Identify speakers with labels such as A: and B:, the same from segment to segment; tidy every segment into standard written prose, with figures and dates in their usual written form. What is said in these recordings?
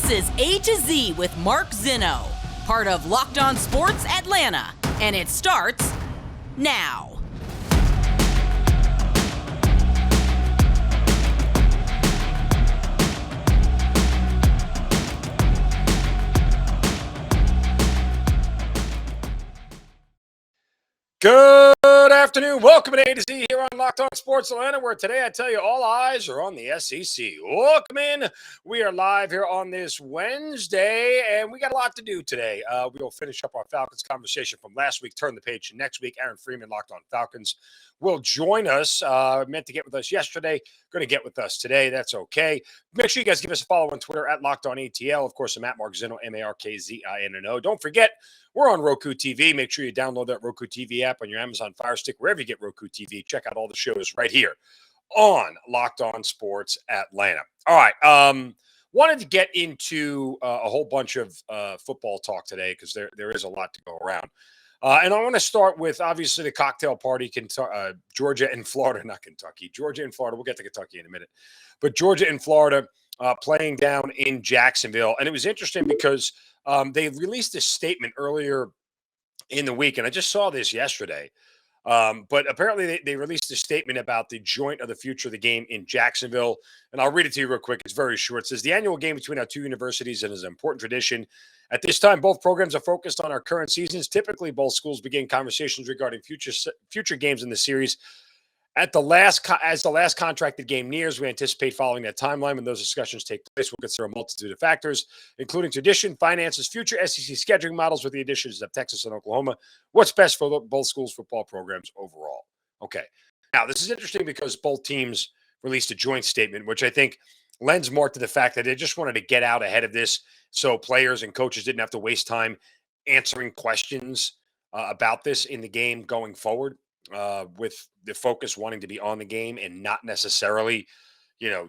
A: This is A to Z with Mark Zinno, part of Locked On Sports Atlanta, and it starts now.
B: Good afternoon. Welcome to A to Z here on Locked On Sports Atlanta, where today I tell you all eyes are on the SEC. Welcome in. We are live here on this Wednesday, and we got a lot to do today. We will finish up our Falcons conversation from last week, turn the page to next week. Aaron Freeman, Locked On Falcons, will join us. Meant to get with us yesterday, going to get with us today. That's okay. Make sure you guys give us a follow on Twitter at Locked On ATL. Of course, I'm at Mark Zinno, MarkZinno. Don't forget, we're on Roku TV. Make sure you download that Roku TV app on your Amazon Fire Stick, wherever you get Roku TV. Check out all the shows right here on Locked On Sports Atlanta. All right. Wanted to get into a whole bunch of football talk today because there is a lot to go around. And I want to start with, obviously, the cocktail party, Georgia and Florida, not Kentucky. Georgia and Florida. We'll get to Kentucky in a minute. But Georgia and Florida playing down in Jacksonville. And it was interesting because they released a statement earlier in the week, and I just saw this yesterday. But apparently they released a statement about the joint of the future of the game in Jacksonville. And I'll read it to you real quick. It's very short. It says, the annual game between our two universities is an important tradition. At this time, both programs are focused on our current seasons. Typically, both schools begin conversations regarding future games in the series. As the last contracted game nears, we anticipate following that timeline. When those discussions take place, we'll consider a multitude of factors, including tradition, finances, future SEC scheduling models with the additions of Texas and Oklahoma. What's best for both schools' football programs overall? Okay. Now, this is interesting because both teams released a joint statement, which I think lends more to the fact that they just wanted to get out ahead of this so players and coaches didn't have to waste time answering questions about this in the game going forward. With the focus wanting to be on the game and not necessarily,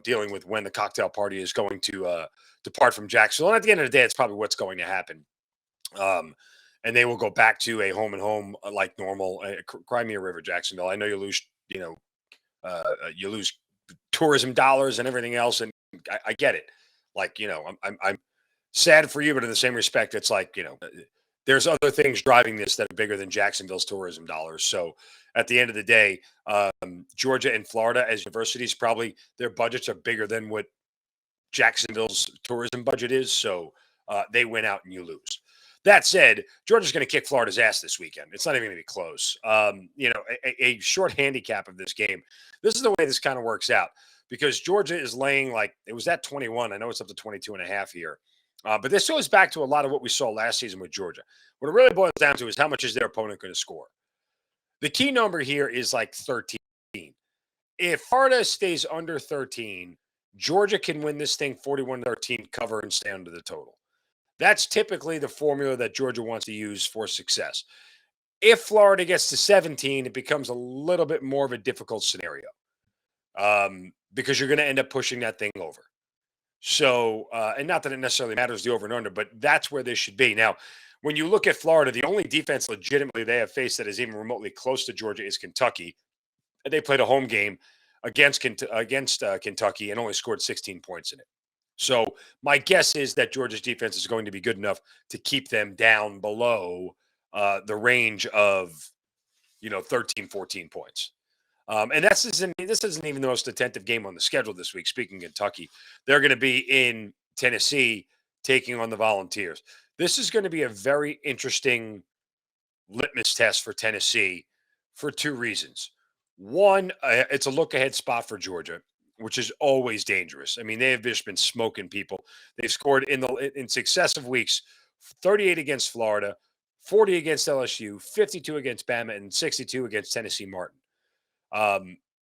B: dealing with when the cocktail party is going to depart from Jacksonville. And at the end of the day, it's probably what's going to happen. And they will go back to a home and home like normal. Cry me a river, Jacksonville. I know you lose, you lose tourism dollars and everything else, and I get it. Like, I'm sad for you, but in the same respect, it's like, there's other things driving this that are bigger than Jacksonville's tourism dollars. So at the end of the day, Georgia and Florida as universities, probably their budgets are bigger than what Jacksonville's tourism budget is. So they win out and you lose. That said, Georgia's going to kick Florida's ass this weekend. It's not even going to be close. A short handicap of this game. This is the way this kind of works out because Georgia is laying it was at 21. I know it's up to 22.5 here. But this goes back to a lot of what we saw last season with Georgia. What it really boils down to is how much is their opponent going to score. The key number here is 13. If Florida stays under 13, Georgia can win this thing 41-13, cover, and stay under the total. That's typically the formula that Georgia wants to use for success. If Florida gets to 17, it becomes a little bit more of a difficult scenario because you're going to end up pushing that thing over. So, and not that it necessarily matters the over and under, but that's where this should be. Now, when you look at Florida, the only defense legitimately they have faced that is even remotely close to Georgia is Kentucky. They played a home game against Kentucky and only scored 16 points in it. So my guess is that Georgia's defense is going to be good enough to keep them down below the range of, 13, 14 points. And this isn't even the most attentive game on the schedule this week. Speaking of Kentucky, they're going to be in Tennessee taking on the Volunteers. This is going to be a very interesting litmus test for Tennessee for two reasons. One, it's a look-ahead spot for Georgia, which is always dangerous. I mean, they have just been smoking people. They've scored in successive weeks 38 against Florida, 40 against LSU, 52 against Bama, and 62 against Tennessee Martin.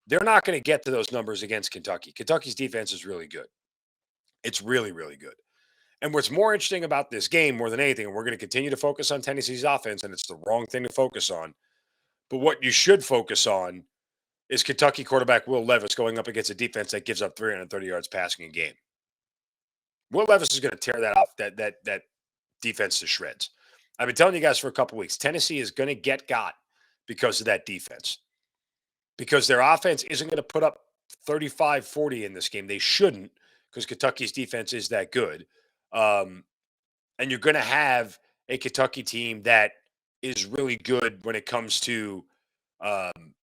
B: They're not going to get to those numbers against Kentucky. Kentucky's defense is really good. It's really, really good. And what's more interesting about this game more than anything, and we're going to continue to focus on Tennessee's offense, and it's the wrong thing to focus on, but what you should focus on is Kentucky quarterback Will Levis going up against a defense that gives up 330 yards passing a game. Will Levis is going to tear that defense to shreds. I've been telling you guys for a couple weeks, Tennessee is going to get got because of that defense. Because their offense isn't going to put up 35-40 in this game. They shouldn't, because Kentucky's defense is that good. And you're going to have a Kentucky team that is really good when it comes to um,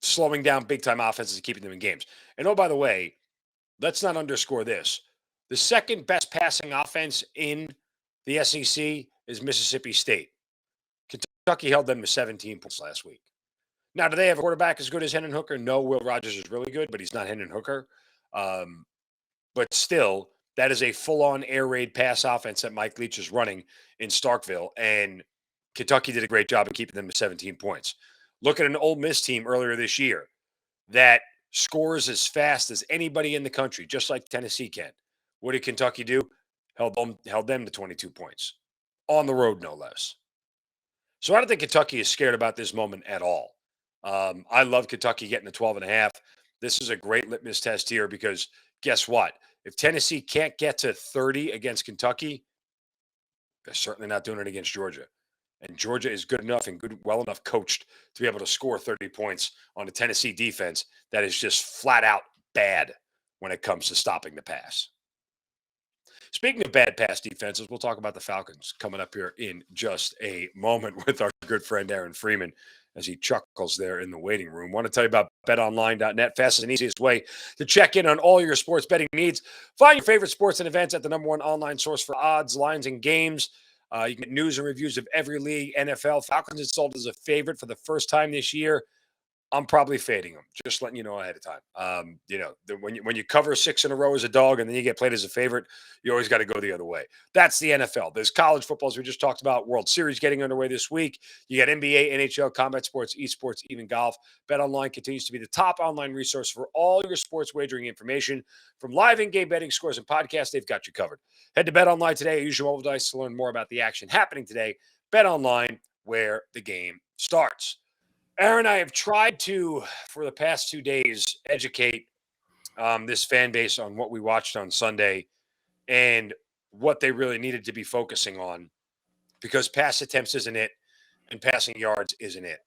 B: slowing down big time offenses and keeping them in games. And oh, by the way, let's not underscore this. The second best passing offense in the SEC is Mississippi State. Kentucky held them to 17 points last week. Now, do they have a quarterback as good as Hendon Hooker? No, Will Rogers is really good, but he's not Hendon Hooker. Um, but still, that is a full-on air raid pass offense that Mike Leach is running in Starkville, and Kentucky did a great job of keeping them to 17 points. Look at an Ole Miss team earlier this year that scores as fast as anybody in the country, just like Tennessee can. What did Kentucky do? Held them to 22 points on the road, no less. So I don't think Kentucky is scared about this moment at all. I love Kentucky getting the 12 and a half. This is a great litmus test here because guess what? If Tennessee can't get to 30 against Kentucky, they're certainly not doing it against Georgia. And Georgia is good enough and well enough coached to be able to score 30 points on a Tennessee defense that is just flat out bad when it comes to stopping the pass. Speaking of bad pass defenses, we'll talk about the Falcons coming up here in just a moment with our good friend Aaron Freeman as he chuckles there in the waiting room. Want to tell you about betonline.net, fastest and easiest way to check in on all your sports betting needs. Find your favorite sports and events at the #1 online source for odds, lines, and games. You can get news and reviews of every league, NFL. Falcons installed as a favorite for the first time this year. I'm probably fading them, just letting you know ahead of time. When you cover 6 in a row as a dog and then you get played as a favorite, you always got to go the other way. That's the NFL. There's college football, as we just talked about, World Series getting underway this week. You got NBA, NHL, combat sports, esports, even golf. BetOnline continues to be the top online resource for all your sports wagering information. From live in-game betting scores and podcasts, they've got you covered. Head to BetOnline today. Use your mobile device to learn more about the action happening today. BetOnline, where the game starts. Aaron, I have tried to, for the past 2 days, educate this fan base on what we watched on Sunday and what they really needed to be focusing on because pass attempts isn't it and passing yards isn't it.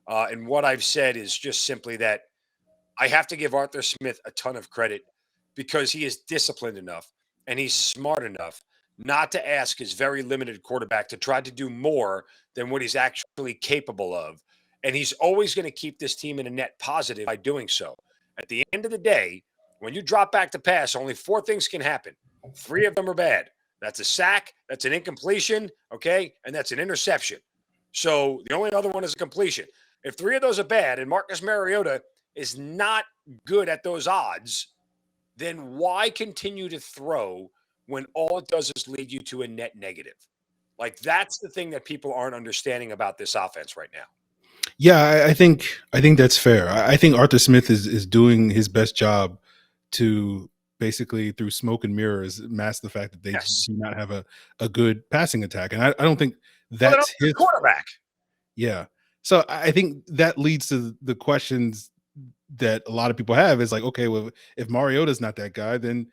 B: And what I've said is just simply that I have to give Arthur Smith a ton of credit because he is disciplined enough and he's smart enough not to ask his very limited quarterback to try to do more than what he's actually capable of. And he's always going to keep this team in a net positive by doing so. At the end of the day, when you drop back to pass, only 4 things can happen. 3 of them are bad. That's a sack, that's an incompletion, okay, and that's an interception. So the only other one is a completion. If 3 of those are bad and Marcus Mariota is not good at those odds, then why continue to throw when all it does is lead you to a net negative? Like, that's the thing that people aren't understanding about this offense right now.
C: Yeah, I think that's fair. I think Arthur Smith is doing his best job to basically, through smoke and mirrors, mask the fact that they do not have a good passing attack. And I don't think that's his
B: quarterback.
C: Yeah. So I think that leads to the questions that a lot of people have is like, okay, well, if Mariota's not that guy, then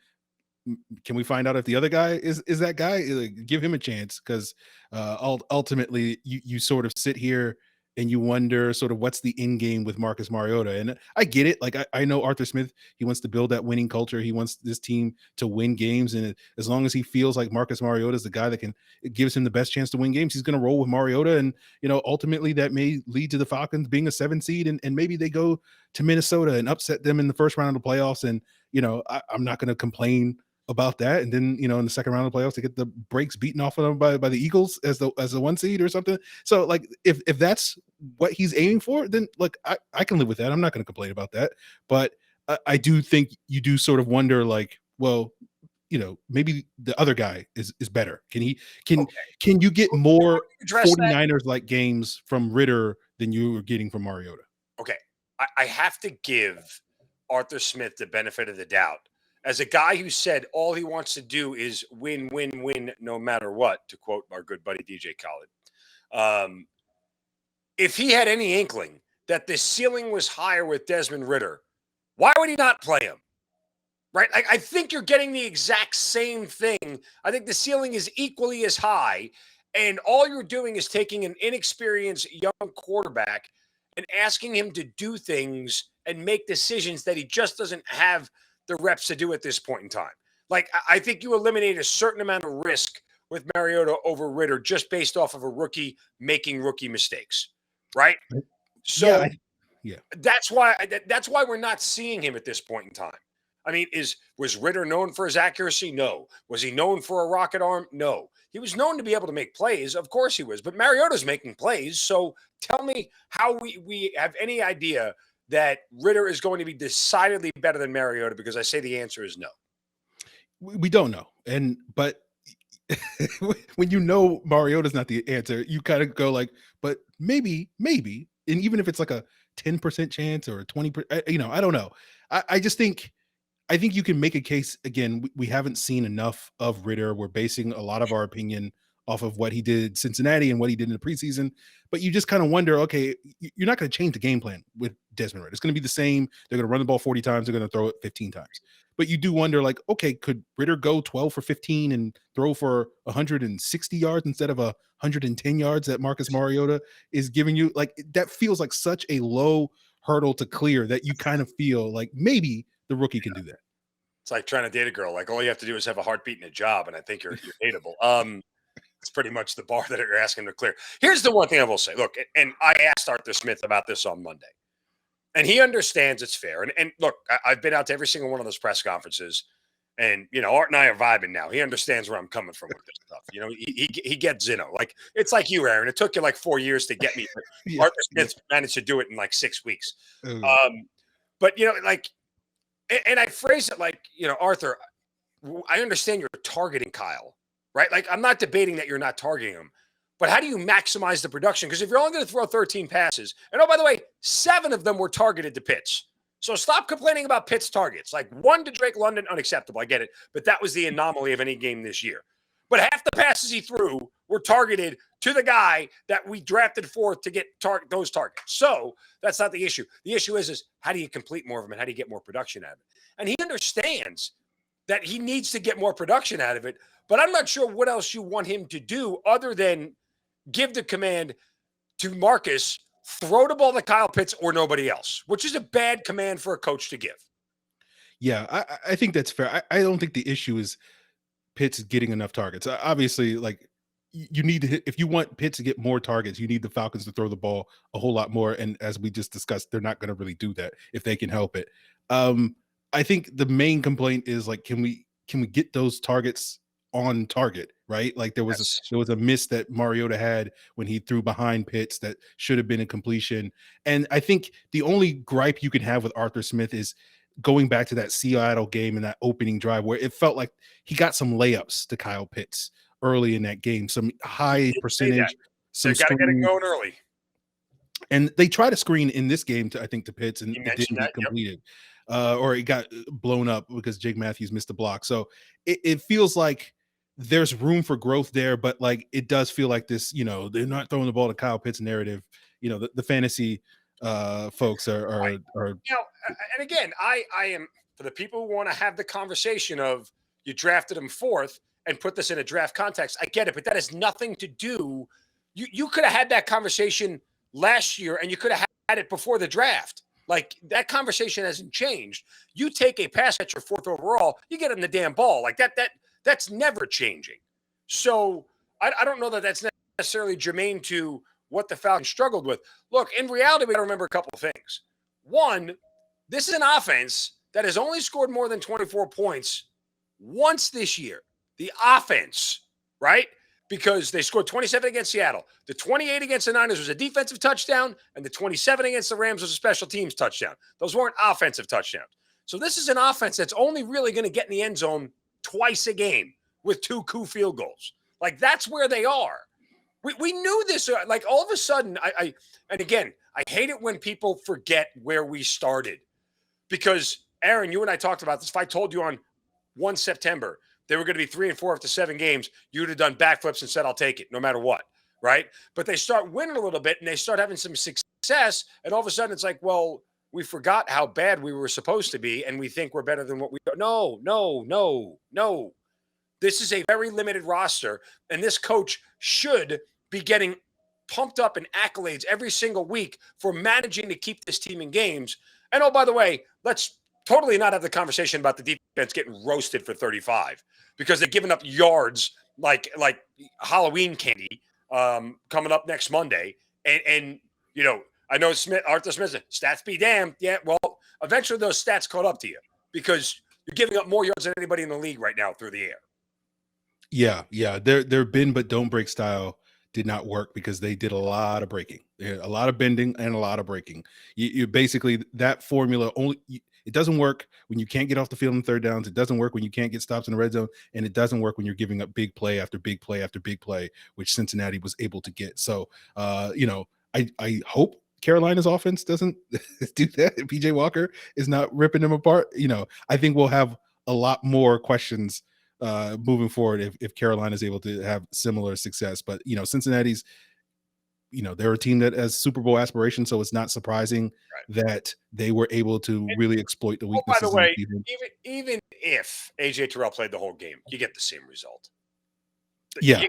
C: can we find out if the other guy is that guy? Like, give him a chance because ultimately you sort of sit here and you wonder sort of what's the end game with Marcus Mariota. And I get it. Like I know Arthur Smith, he wants to build that winning culture. He wants this team to win games. And as long as he feels like Marcus Mariota is the guy that can, it gives him the best chance to win games, he's going to roll with Mariota. And, ultimately that may lead to the Falcons being a 7 seed and maybe they go to Minnesota and upset them in the first round of the playoffs. And, I'm not going to complain about that. And then, in the second round of the playoffs, to get the brakes beaten off of them by the Eagles as the 1 seed or something. So like, if that's what he's aiming for, then like, I can live with that. I'm not going to complain about that. But I do think you do sort of wonder like, well, maybe the other guy is better. Can you get more 49ers like games from Ridder than you were getting from Mariota?
B: Okay. I have to give Arthur Smith the benefit of the doubt. As a guy who said all he wants to do is win, win, win, no matter what, to quote our good buddy DJ Khaled. If he had any inkling that the ceiling was higher with Desmond Ridder, why would he not play him? Right? I think you're getting the exact same thing. I think the ceiling is equally as high, and all you're doing is taking an inexperienced young quarterback and asking him to do things and make decisions that he just doesn't have the reps to do at this point in time. Like, I think you eliminate a certain amount of risk with Mariota over Ridder just based off of a rookie making rookie mistakes, right?
C: Yeah,
B: So
C: yeah.
B: that's why we're not seeing him at this point in time. I mean, was Ridder known for his accuracy? No. Was he known for a rocket arm? No. He was known to be able to make plays. Of course he was. But Mariota's making plays. So tell me how we have any idea that Ridder is going to be decidedly better than Mariota, because I say the answer is no.
C: We don't know. But when you know Mariota's not the answer, you kind of go like, but maybe. And even if it's like a 10% chance or a 20%, I don't know. I think you can make a case. Again, we haven't seen enough of Ridder. We're basing a lot of our opinion off of what he did Cincinnati and what he did in the preseason. But you just kind of wonder, okay, you're not going to change the game plan with Desmond Ridder. It's going to be the same. They're going to run the ball 40 times. They're going to throw it 15 times. But you do wonder, like, okay, could Ridder go 12 for 15 and throw for 160 yards instead of 110 yards that Marcus Mariota is giving you? Like, that feels like such a low hurdle to clear that you kind of feel like maybe the rookie can do that.
B: It's like trying to date a girl. Like, all you have to do is have a heartbeat and a job, and I think you're dateable. It's pretty much the bar that you're asking to clear. Here's the one thing I will say. Look, and I asked Arthur Smith about this on Monday, and he understands it's fair. And look, I've been out to every single one of those press conferences, and Art and I are vibing now. He understands where I'm coming from with this stuff. He gets Zinno. Like, it's like you, Aaron. It took you like 4 years to get me.
C: Yeah,
B: Arthur Smith managed to do it in like 6 weeks.
C: yeah.
B: But like, and I phrase it like, Arthur, I understand you're targeting Kyle, right? Like, I'm not debating that you're not targeting him, but how do you maximize the production? Because if you're only going to throw 13 passes, and oh, by the way, 7 of them were targeted to Pitts. So stop complaining about Pitts targets. Like, 1 to Drake London, unacceptable. I get it. But that was the anomaly of any game this year. But half the passes he threw were targeted to the guy that we drafted for to get those targets. So that's not the issue. The issue is how do you complete more of them and how do you get more production out of it? And he understands that he needs to get more production out of it. But I'm not sure what else you want him to do other than give the command to Marcus, throw the ball to Kyle Pitts or nobody else, which is a bad command for a coach to give.
C: Yeah, I think that's fair. I don't think the issue is Pitts getting enough targets. Obviously, like, you need to hit, if you want Pitts to get more targets, you need the Falcons to throw the ball a whole lot more. And as we just discussed, they're not going to really do that if they can help it. I think the main complaint is, like, can we get those targets on target, right? Like, there was a miss that Mariota had when he threw behind Pitts that should have been a completion. And I think the only gripe you can have with Arthur Smith is going back to that Seattle game and that opening drive where it felt like he got some layups to Kyle Pitts early in that game, some high percentage.
B: So you got to get it going early.
C: And they tried a screen in this game to Pitts, and it didn't get completed. Or it got blown up because Jake Matthews missed the block. So it feels like there's room for growth there, but like, it does feel like this, they're not throwing the ball to Kyle Pitts narrative. The fantasy folks are
B: right. And again, I am, for the people who want to have the conversation of you drafted him 4th and put this in a draft context, I get it, but that has nothing to do. You could have had that conversation last year and you could have had it before the draft. Like, that conversation hasn't changed. You take a pass catcher 4th overall, you get him the damn ball. Like, that's never changing. So I don't know that that's necessarily germane to what the Falcons struggled with. Look, in reality, we got to remember a couple of things. One, this is an offense that has only scored more than 24 points once this year. The offense, right? Because they scored 27 against Seattle. The 28 against the Niners was a defensive touchdown, and the 27 against the Rams was a special teams touchdown. Those weren't offensive touchdowns. So this is an offense that's only really going to get in the end zone twice a game with 2 coup field goals. Like, that's where they are. We knew this. Like, all of a sudden, and again, I hate it when people forget where we started. Because, Aaron, you and I talked about this. If I told you on 1 September they were going to be 3 and 4 after 7 games, you would have done backflips and said, I'll take it, no matter what, right? But they start winning a little bit, and they start having some success, and all of a sudden it's like, well, we forgot how bad we were supposed to be, and we think we're better than what we are. No. This is a very limited roster, and this coach should be getting pumped up in accolades every single week for managing to keep this team in games. And, oh, by the way, let's totally not have the conversation about the defense getting roasted for 35 because they're giving up yards like Halloween candy coming up next Monday. And I know Arthur Smith said, stats be damned. Yeah, well, eventually those stats caught up to you because you're giving up more yards than anybody in the league right now through the air.
C: Yeah. Their bend but don't break style did not work because they did a lot of breaking, a lot of bending and a lot of breaking. You basically, that formula it doesn't work when you can't get off the field in third downs. It doesn't work when you can't get stops in the red zone, and it doesn't work when you're giving up big play after big play after big play, which Cincinnati was able to get. So, I hope Carolina's offense doesn't do that. PJ Walker is not ripping them apart. I think we'll have a lot more questions moving forward if Carolina is able to have similar success. But Cincinnati's, they're a team that has Super Bowl aspirations, so it's not surprising that they were able to really exploit the weaknesses.
B: By the way, even if AJ Terrell played the whole game, you get the same result.
C: Yeah,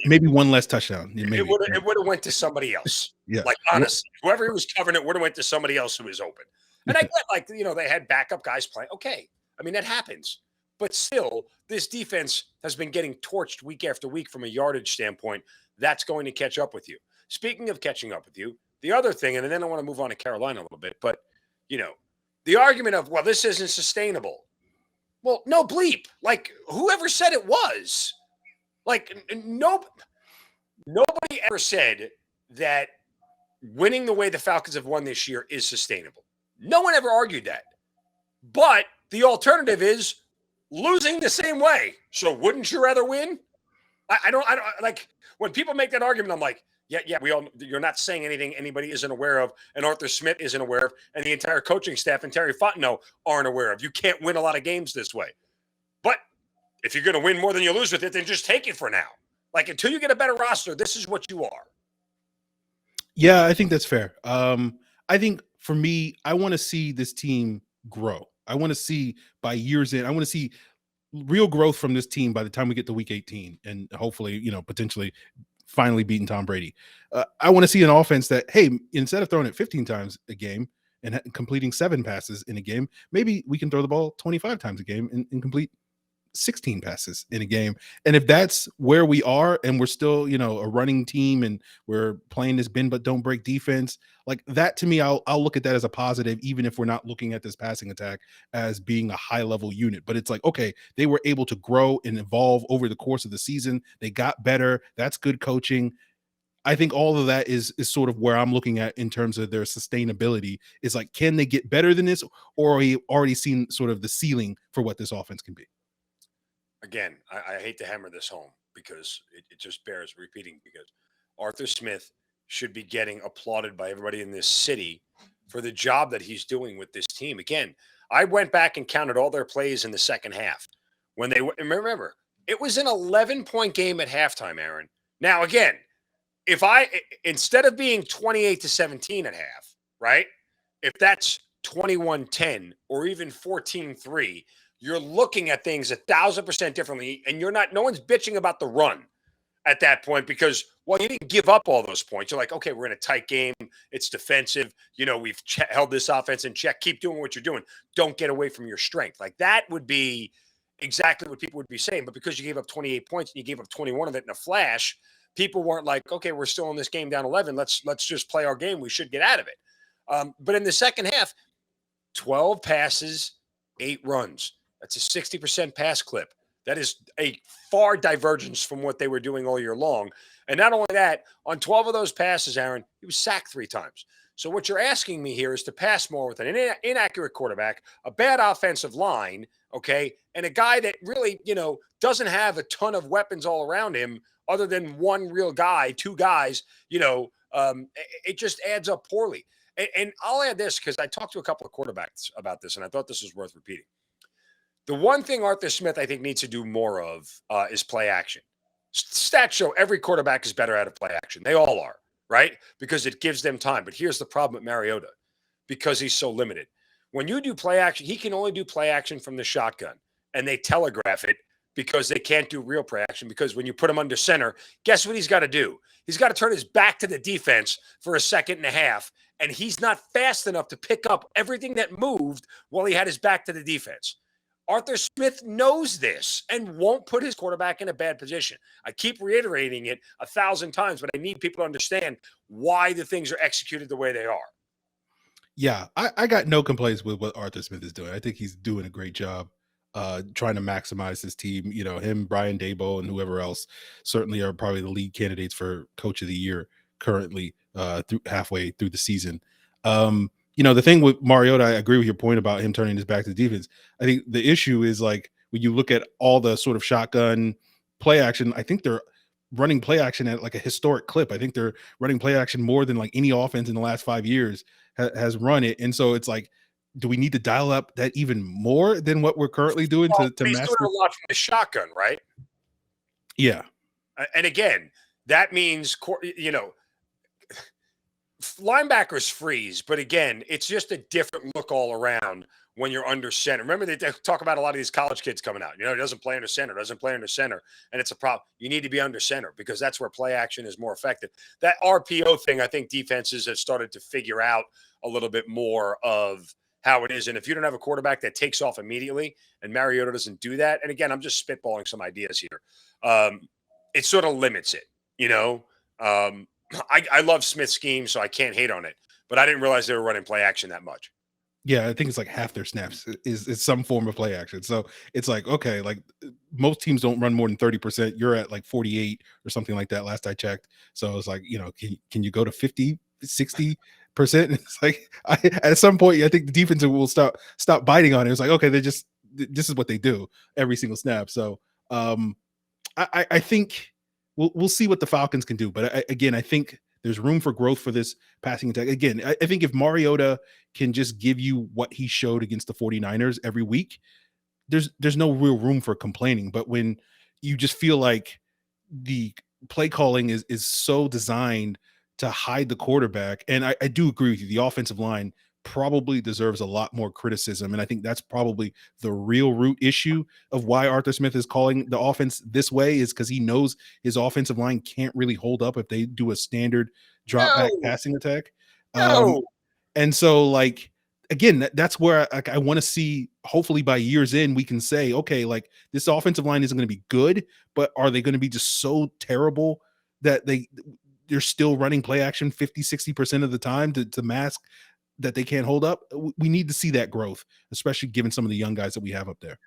C: maybe one less touchdown.
B: It would have went to somebody else.
C: Yeah,
B: like honestly, whoever was covering it would have went to somebody else who was open. And I get they had backup guys playing. Okay, I mean that happens. But still, this defense has been getting torched week after week from a yardage standpoint. That's going to catch up with you. Speaking of catching up with you, the other thing, and then I want to move on to Carolina a little bit, but, the argument of, well, this isn't sustainable. Well, no bleep. Like, whoever said it was? Like, nobody ever said that winning the way the Falcons have won this year is sustainable. No one ever argued that. But the alternative is losing the same way. So wouldn't you rather win? I don't like when people make that argument. I'm like, yeah, you're not saying anything anybody isn't aware of, and Arthur Smith isn't aware of, and the entire coaching staff and Terry Fontenot aren't aware of. You can't win a lot of games this way. But if you're going to win more than you lose with it, then just take it for now. Like until you get a better roster, this is what you are.
C: Yeah, I think that's fair. I think for me, I want to see this team grow. I want to see by years in, I want to see real growth from this team by the time we get to week 18 and hopefully, potentially finally beating Tom Brady. I want to see an offense that, hey, instead of throwing it 15 times a game and completing 7 passes in a game, maybe we can throw the ball 25 times a game and complete 16 passes in a game. And if that's where we are and we're still, a running team and we're playing this bend but don't break defense, like that to me, I'll look at that as a positive, even if we're not looking at this passing attack as being a high level unit. But it's like, okay, they were able to grow and evolve over the course of the season. They got better. That's good coaching. I think all of that is sort of where I'm looking at in terms of their sustainability is like, can they get better than this, or are we already seen sort of the ceiling for what this offense can be?
B: Again, I hate to hammer this home because it just bears repeating because Arthur Smith should be getting applauded by everybody in this city for the job that he's doing with this team. Again, I went back and counted all their plays in the second half. When they remember, it was an 11-point game at halftime, Aaron. Now, again, instead of being 28-17 at half, right? If that's 21-10 or even 14-3, you're looking at things 1,000% differently, and no one's bitching about the run at that point because, well, you didn't give up all those points. You're like, okay, we're in a tight game. It's defensive. We've held this offense in check. Keep doing what you're doing. Don't get away from your strength. Like that would be exactly what people would be saying. But because you gave up 28 points and you gave up 21 of it in a flash, people weren't like, okay, we're still in this game down 11. Let's just play our game. We should get out of it. But in the second half, 12 passes, 8 runs. That's a 60% pass clip. That is a far divergence from what they were doing all year long. And not only that, on 12 of those passes, Aaron, he was sacked 3 times. So what you're asking me here is to pass more with an inaccurate quarterback, a bad offensive line, okay, and a guy that really, doesn't have a ton of weapons all around him other than one real guy, 2 guys, it just adds up poorly. And I'll add this because I talked to a couple of quarterbacks about this, and I thought this was worth repeating. The one thing Arthur Smith, I think, needs to do more of is play action. Stats show every quarterback is better out of play action. They all are, right? Because it gives them time. But here's the problem with Mariota, because he's so limited. When you do play action, he can only do play action from the shotgun, and they telegraph it because they can't do real play action. Because when you put him under center, guess what he's got to do? He's got to turn his back to the defense for a second and a half, and he's not fast enough to pick up everything that moved while he had his back to the defense. Arthur Smith knows this and won't put his quarterback in a bad position. I keep reiterating it 1,000 times, but I need people to understand why the things are executed the way they are.
C: Yeah, I got no complaints with what Arthur Smith is doing. I think he's doing a great job trying to maximize his team. You know, him, Brian Dable, and whoever else certainly are probably the lead candidates for Coach of the Year currently through halfway through the season. You know, the thing with Mariota, I agree with your point about him turning his back to the defense. I think the issue is like when you look at all the sort of shotgun play action, I think they're running play action at like a historic clip. I think they're running play action more than like any offense in the last 5 years has run it. And so it's like, do we need to dial up that even more than what we're currently doing to
B: He's
C: master?
B: doing a lot from the shotgun, right?
C: Yeah.
B: And again, that means, you know, linebackers freeze, but again, it's just a different look all around when you're under center. Remember, they talk about a lot of these college kids coming out. You know, doesn't play under center, and it's a problem. You need to be under center because that's where play action is more effective. That RPO thing, I think defenses have started to figure out a little bit more of how it is. And if you don't have a quarterback that takes off immediately, and Mariota doesn't do that, and again, I'm just spitballing some ideas here, it sort of limits it, you know. I love Smith's scheme, so I can't hate on it. But I didn't realize they were running play action that much.
C: Yeah, I think it's like half their snaps is some form of play action. So it's like, okay, like most teams don't run more than 30%. You're at like 48 or something like that last I checked. So it's like, you know, can you go to 50, 60%? It's like at some point, I think the defense will stop biting on it. It's like, okay, this is what they do every single snap. So I think we'll see what the Falcons can do. But again, I think there's room for growth for this passing attack. Again, I think if Mariota can just give you what he showed against the 49ers every week, there's no real room for complaining. But when you just feel like the play calling is so designed to hide the quarterback, and I do agree with you, the offensive line probably deserves a lot more criticism. And I think that's probably the real root issue of why Arthur Smith is calling the offense this way, is because he knows his offensive line can't really hold up if they do a standard drop back passing attack. And so like, again, that's where I want to see, hopefully by years in, we can say, okay, like this offensive line isn't going to be good, but are they going to be just so terrible that they're still running play action 50-60% of the time to mask that they can't hold up? We need to see that growth, especially given some of the young guys that we have up there.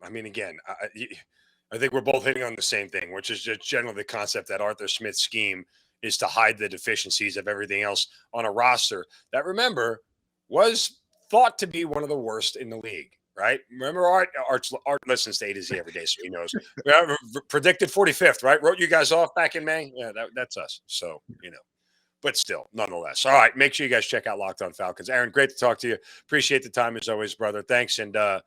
B: Yeah. I mean, again, I think we're both hitting on the same thing, which is just generally the concept that Arthur Smith's scheme is to hide the deficiencies of everything else on a roster that, remember, was thought to be one of the worst in the league, right? Remember, Art listens to A to Z every day, so he knows. Predicted 45th, right? Wrote you guys off back in May. Yeah, that's us. So, you know. But still, nonetheless. All right, make sure you guys check out Locked On Falcons. Aaron, great to talk to you. Appreciate the time as always, brother. Thanks, and I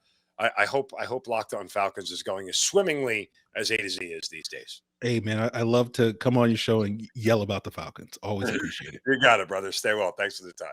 B: hope Locked On Falcons is going as swimmingly as A to Z is these days.
C: Hey, man, I love to come on your show and yell about the Falcons. Always appreciate it.
B: You got it, brother. Stay well. Thanks for the time.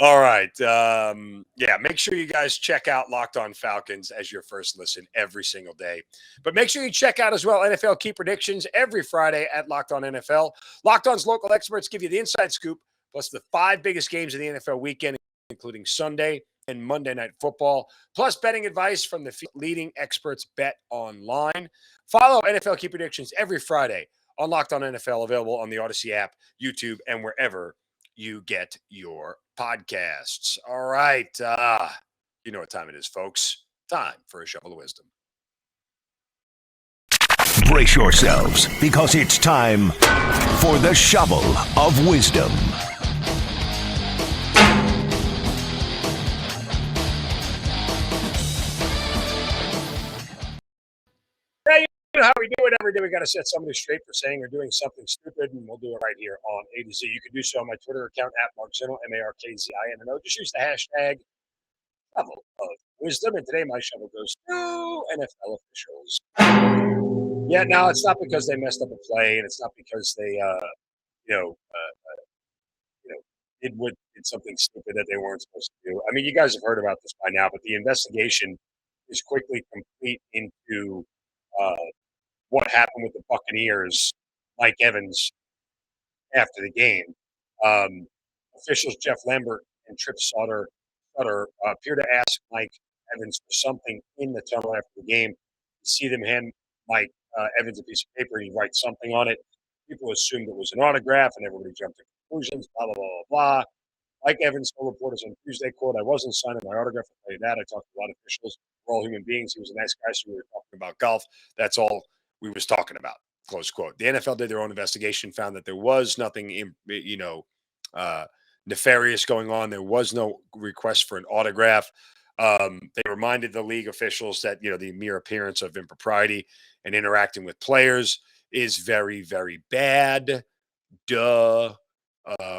B: All right. Yeah, make sure you guys check out Locked On Falcons as your first listen every single day. But make sure you check out as well NFL Key Predictions every Friday at Locked On NFL. Locked On's local experts give you the inside scoop, plus the 5 biggest games of the NFL weekend, including Sunday and Monday Night Football, plus betting advice from the leading experts Bet Online. Follow NFL Key Predictions every Friday on Locked On NFL, available on the Odyssey app, YouTube, and wherever you get your podcasts. All right. You know what time it is, folks. Time for a shovel of wisdom.
D: Brace yourselves, because it's time for the shovel of wisdom.
B: You know how we do it every day. We got to set somebody straight for saying or doing something stupid, and we'll do it right here on A to Z. You can do so on my Twitter account at Mark Zinno, MarkZinno. Just use the hashtag shovel of wisdom. And today my shovel goes to NFL officials. Yeah, no, it's not because they messed up a play, and it's not because they, did something stupid that they weren't supposed to do. I mean, you guys have heard about this by now, but the investigation is quickly complete into what happened with the Buccaneers, Mike Evans, after the game. Um, Officials Jeff Lambert and Trip Sutter appear to ask Mike Evans for something in the tunnel after the game. You see them hand Mike Evans a piece of paper, and he writes something on it. People assumed it was an autograph, and everybody jumped to conclusions. Blah blah blah blah blah. Mike Evans told reporters on Tuesday, "quote I wasn't signing my autograph. I'll tell you that. I talked to a lot of officials. We're all human beings. He was a nice guy, so we were talking about golf. That's all we was talking about." Close quote. The NFL did their own investigation, found that there was nothing, uh, nefarious going on. There was no request for an autograph. They reminded the league officials that the mere appearance of impropriety and interacting with players is very, very bad. Duh.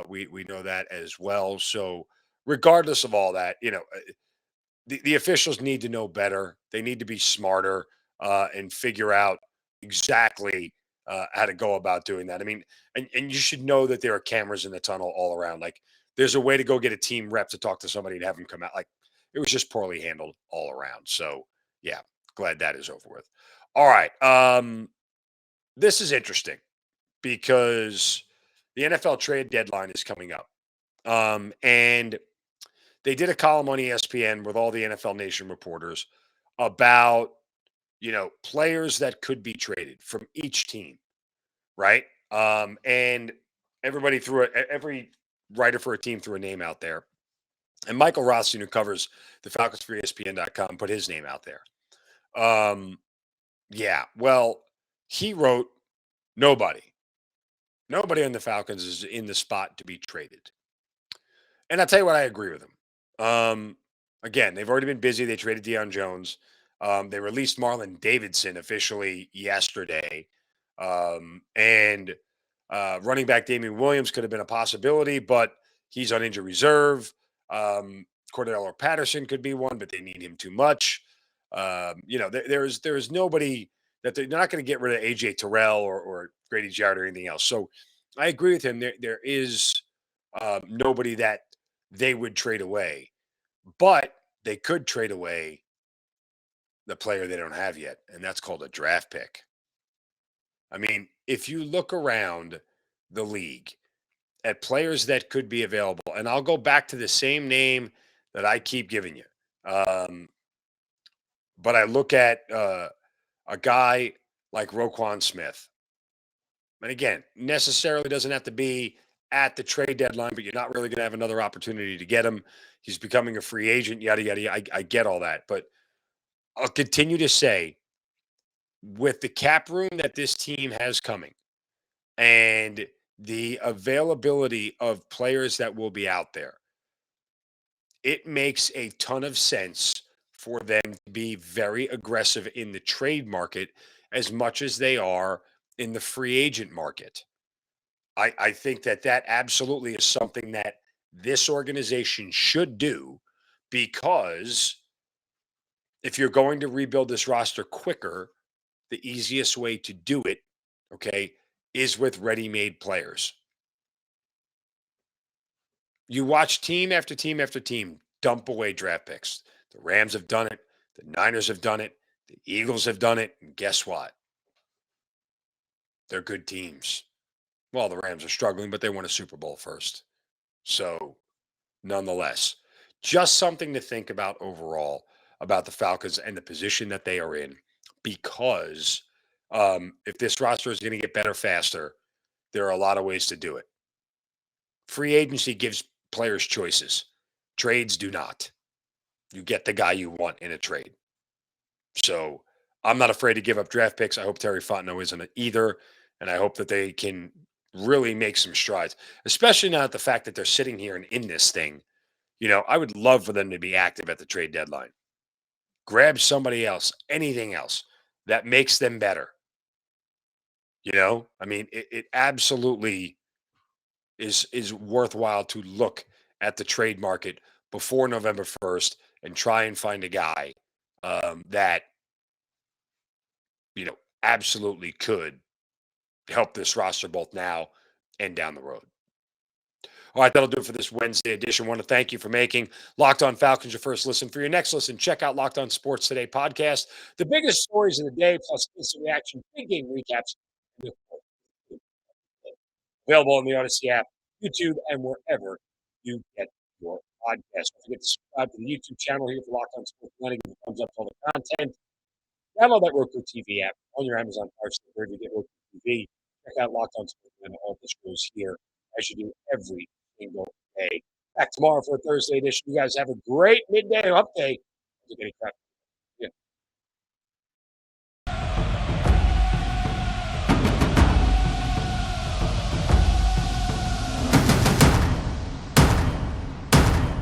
B: We know that as well. So, regardless of all that, the officials need to know better. They need to be smarter and figure out exactly how to go about doing that. I mean, and you should know that there are cameras in the tunnel all around. Like, there's a way to go get a team rep to talk to somebody and have them come out. Like, it was just poorly handled all around. So, yeah, glad that is over with. All right. This is interesting because the NFL trade deadline is coming up. And they did a column on ESPN with all the NFL Nation reporters about, players that could be traded from each team, right? And every writer for a team threw a name out there. And Michael Rothstein, who covers the Falcons for ESPN.com, put his name out there. Yeah, well, he wrote nobody. Nobody on the Falcons is in the spot to be traded. And I'll tell you what, I agree with him. Again, they've already been busy. They traded Deion Jones. They released Marlon Davidson officially yesterday. And running back Damian Williams could have been a possibility, but he's on injury reserve. Cordell Patterson could be one, but they need him too much. There's nobody that they're not going to get rid of AJ Terrell or Grady Jarrett or anything else. So I agree with him. There is nobody that they would trade away, but they could trade away the player they don't have yet, and that's called a draft pick. I mean, if you look around the league at players that could be available, and I'll go back to the same name that I keep giving you. But I look at a guy like Roquan Smith. And again, necessarily doesn't have to be at the trade deadline, but you're not really going to have another opportunity to get him. He's becoming a free agent, yada, yada, yada. I get all that. But I'll continue to say, with the cap room that this team has coming and the availability of players that will be out there, it makes a ton of sense for them to be very aggressive in the trade market as much as they are in the free agent market. I think that absolutely is something that this organization should do, because if you're going to rebuild this roster quicker, the easiest way to do it, okay, is with ready-made players. You watch team after team after team dump away draft picks. The Rams have done it. The Niners have done it. The Eagles have done it. And guess what? They're good teams. Well, the Rams are struggling, but they won a Super Bowl first. So, nonetheless, just something to think about overall about the Falcons and the position that they are in, because if this roster is going to get better faster, there are a lot of ways to do it. Free agency gives players choices. Trades do not. You get the guy you want in a trade. So I'm not afraid to give up draft picks. I hope Terry Fontenot isn't either. And I hope that they can really make some strides, especially now at the fact that they're sitting here and in this thing. I would love for them to be active at the trade deadline. Grab somebody else, anything else that makes them better. I mean, it absolutely is worthwhile to look at the trade market before November 1st and try and find a guy that absolutely could help this roster both now and down the road. All right, that'll do it for this Wednesday edition. I want to thank you for making Locked On Falcons your first listen. For your next listen, check out Locked On Sports Today podcast. The biggest stories of the day, plus instant reaction, big game recaps. Available on the Odyssey app, YouTube, and wherever you get your podcast. Don't forget to subscribe to the YouTube channel here for Locked On Sports Atlanta. Give a thumbs up to all the content. Download that Roku TV app on your Amazon Fire Stick, wherever you get Roku TV. Check out Locked On Sports and all the shows here, as you do every single day. Back tomorrow for a Thursday edition. You guys have a great midday update.